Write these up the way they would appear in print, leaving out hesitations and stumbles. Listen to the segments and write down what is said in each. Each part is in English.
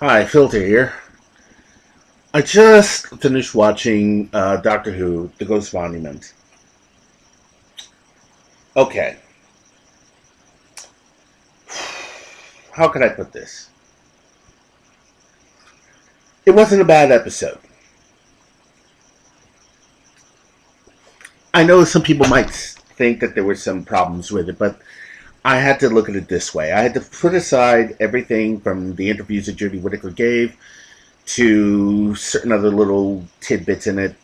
Hi, Filter here. I just finished watching Doctor Who, The Ghost Monument. Okay, how could I put this? It wasn't a bad episode. I know some people might think that there were some problems with it, but I had to look at it this way. I had to put aside everything from the interviews that Jodie Whittaker gave to certain other little tidbits in it.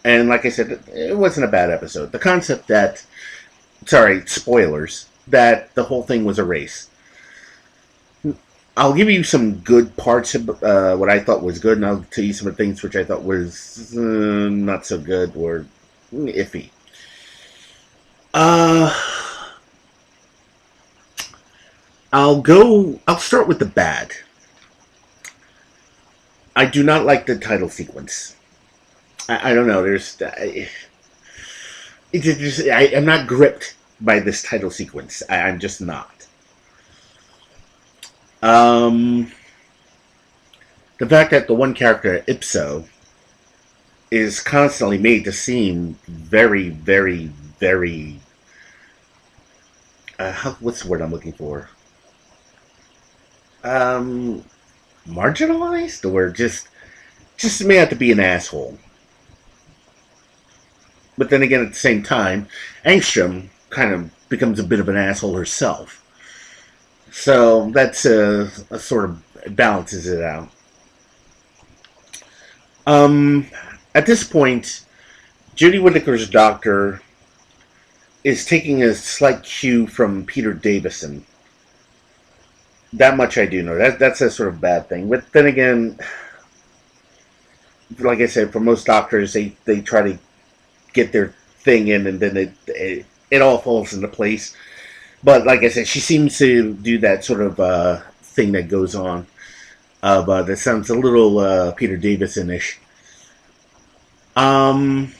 And like I said, it wasn't a bad episode. The concept that, sorry, spoilers, that the whole thing was a race. I'll give you some good parts of what I thought was good, and I'll tell you some of the things which I thought was not so good or iffy. Uh, I'll go. I'll start with the bad. I do not like the title sequence. I don't know. I'm not gripped by this title sequence. I'm just not. Um, the fact that the one character, Ipso, is constantly made to seem very, very, very. What's the word I'm looking for? Um, Marginalized, or just may have to be an asshole. But then again, at the same time, Angstrom kind of becomes a bit of an asshole herself. So that's a sort of balances it out. Um, at this point, Judy Whittaker's doctor is taking a slight cue from Peter Davison. That much I do know. That's a sort of bad thing. But then again, like I said, for most doctors, they try to get their thing in, and then it all falls into place. But like I said, she seems to do that sort of thing that goes on. That sounds a little Peter Davison-ish. Um,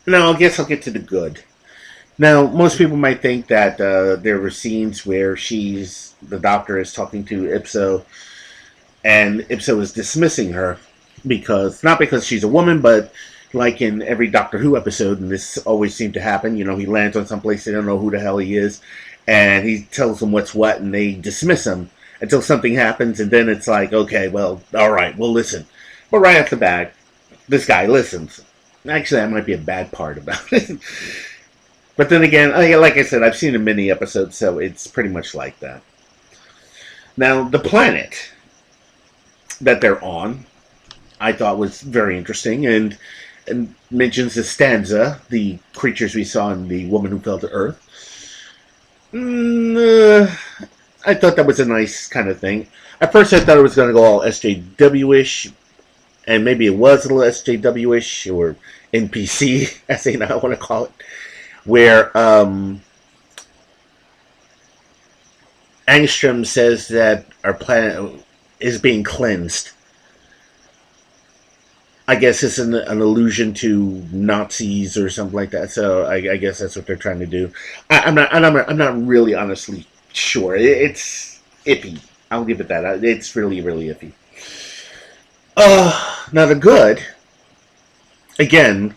Now, I guess I'll get to the good. Now, most people might think that there were scenes where the doctor is talking to Ipso, and Ipso is dismissing her not because she's a woman, but like in every Doctor Who episode, and this always seemed to happen. He lands on some place they don't know who the hell he is, and he tells them what's what, and they dismiss him until something happens, and then it's like, okay, well, all right, we'll listen. But right off the bat, this guy listens. Actually, that might be a bad part about it. But then again, like I said, I've seen a mini episode, so it's pretty much like that. Now, the planet that they're on, I thought was very interesting, and mentions the stanza, the creatures we saw in The Woman Who Fell to Earth. I thought that was a nice kind of thing. At first, I thought it was going to go all SJW-ish, and maybe it was a little SJW-ish, or NPC, as they now want to call it, where Angstrom says that our planet is being cleansed. I guess it's an allusion to Nazis or something like that. So I guess that's what they're trying to do. I'm not really honestly sure. It's iffy. I'll give it that. It's really, really iffy. Now the good. Again,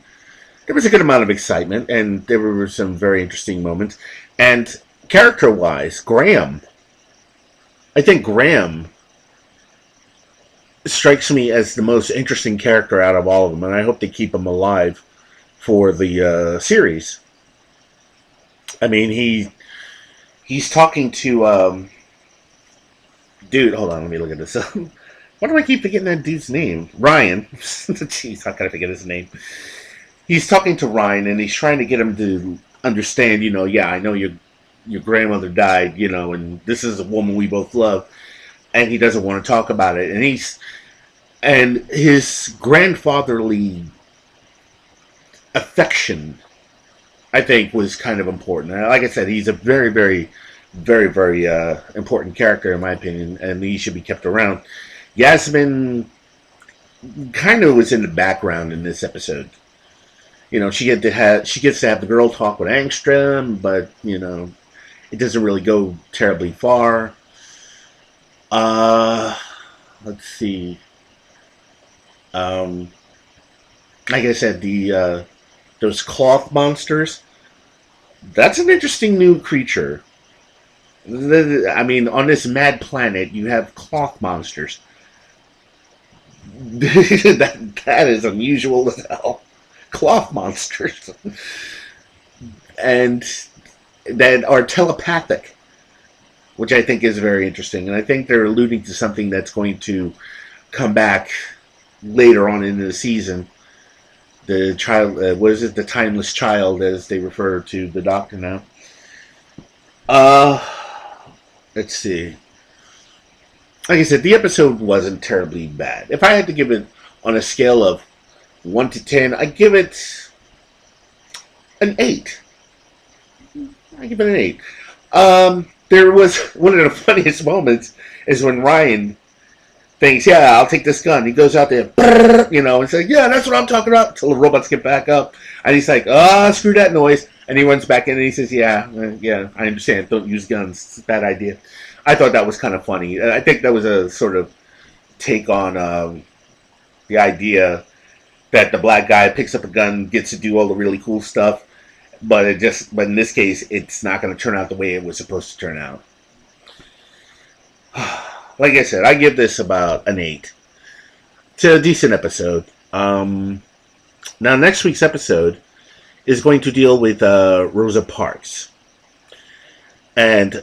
there was a good amount of excitement, and there were some very interesting moments. And character-wise, Graham. I think Graham strikes me as the most interesting character out of all of them, and I hope they keep him alive for the series. I mean, he's talking to dude. Hold on, let me look at this. Why do I keep forgetting that dude's name? Ryan. Jeez, how can I forget his name? He's talking to Ryan, and he's trying to get him to understand. Yeah, I know your grandmother died. And this is a woman we both love, and he doesn't want to talk about it. And his grandfatherly affection, I think, was kind of important. Like I said, he's a very, very, very, very important character in my opinion, and he should be kept around. Yasmin kind of was in the background in this episode. She gets to have the girl talk with Angstrom, but it doesn't really go terribly far. Uh, let's see. Um, like I said, the those cloth monsters. That's an interesting new creature. I mean, on this mad planet, you have cloth monsters. That is unusual as hell. Cloth monsters, and that are telepathic, which I think is very interesting. And I think they're alluding to something that's going to come back later on in the season. The child, what is it? The timeless child, as they refer to the Doctor now. Uh, let's see. Like I said, the episode wasn't terribly bad. If I had to give it on a scale of 1 to 10, I give it an 8. I give it an 8. There was one of the funniest moments is when Ryan thinks, "Yeah, I'll take this gun." He goes out there, and says, "Yeah, that's what I'm talking about." Until the robots get back up, and he's like, screw that noise," and he runs back in and he says, "Yeah, I understand. Don't use guns. It's a bad idea." I thought that was kind of funny. I think that was a sort of take on the idea that the black guy picks up a gun, gets to do all the really cool stuff, but in this case, it's not going to turn out the way it was supposed to turn out. Like I said, I give this about an 8. It's a decent episode. Now, next week's episode is going to deal with Rosa Parks. And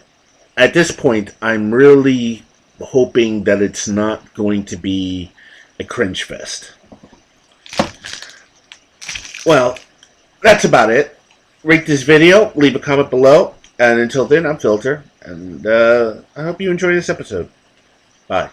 at this point, I'm really hoping that it's not going to be a cringe fest. Well, that's about it. Rate this video, leave a comment below, and until then, I'm Filter, and I hope you enjoy this episode. Bye.